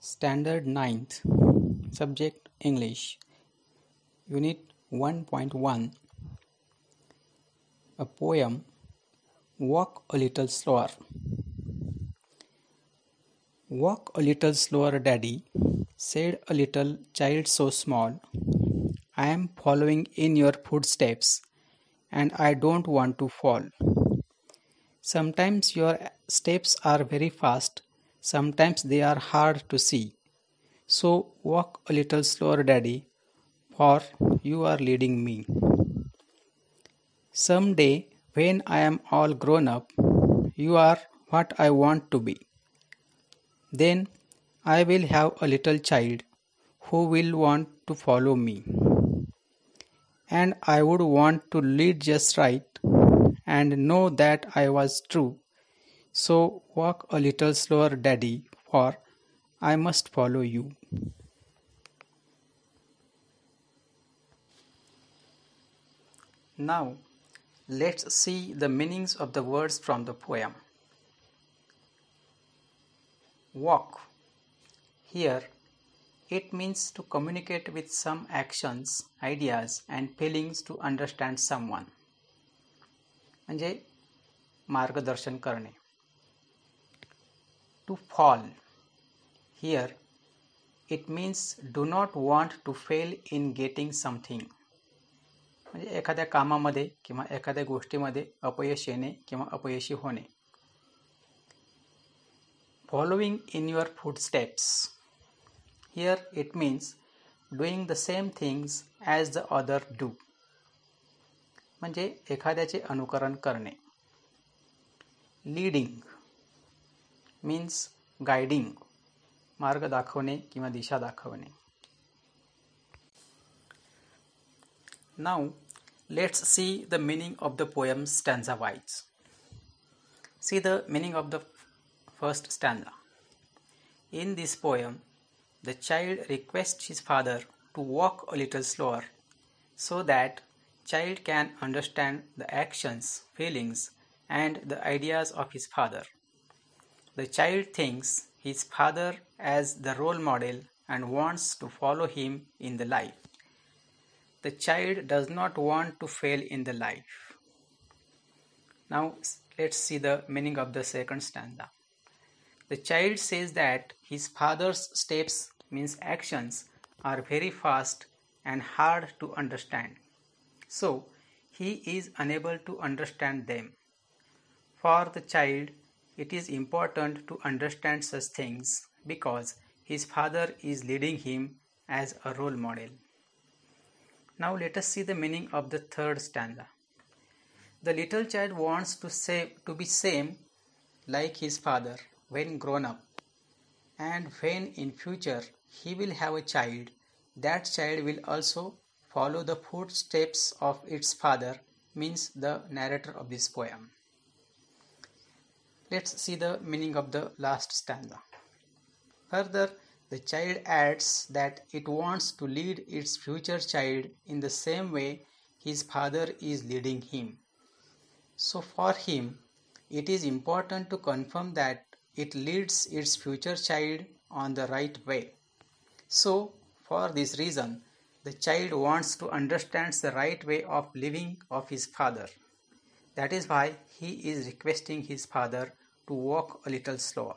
Standard 9th, Subject English, Unit 1.1, a poem, Walk a Little Slower. Walk a little slower, Daddy, said a little child so small. I am following in your footsteps, and I don't want to fall. Sometimes your steps are very fast, sometimes they are hard to see. So walk a little slower, Daddy, for you are leading me. Some day, when I am all grown up, you are what I want to be. Then I will have a little child who will want to follow me. And I would want to lead just right and know that I was true. So walk a little slower, Daddy, for I must follow you. Now, let's see the meanings of the words from the poem. Walk. Here, it means to communicate with some actions, ideas and feelings to understand someone. म्हणजे मार्गदर्शन करणे. To fall. Here, it means do not want to fail in getting something. म्हणजे एखाद्या कामामध्ये किंवा एखाद्या गोष्टीमध्ये अपयश येणे किंवा अपयशी होणे. Following in your footsteps. Here it means doing the same things as the other do. म्हणजे एखाद्याचे अनुकरण करणे. Leading means guiding, मार्ग दाखवणे किंवा दिशा दाखवणे. Now let's see the meaning of the poem stanza wise. See the meaning of the first stanza. In this poem, the child requests his father to walk a little slower so that child can understand the actions, feelings and the ideas of his father. The child thinks his father as the role model and wants to follow him in the life. The child does not want to fail in the life. Now let's see the meaning of the second stanza. The child says that his father's steps means actions are very fast and hard to understand. So he is unable to understand them. For the child, it is important to understand such things because his father is leading him as a role model. Now let us see the meaning of the third stanza. The little child wants to be same like his father when grown up, and when in future he will have a child, that child will also follow the footsteps of its father, means the narrator of this poem. Let's see the meaning of the last stanza. Further, the child adds that it wants to lead its future child in the same way his father is leading him. So for him, it is important to confirm that it leads its future child on the right way. So, for this reason, the child wants to understand the right way of living of his father. That is why he is requesting his father to walk a little slower.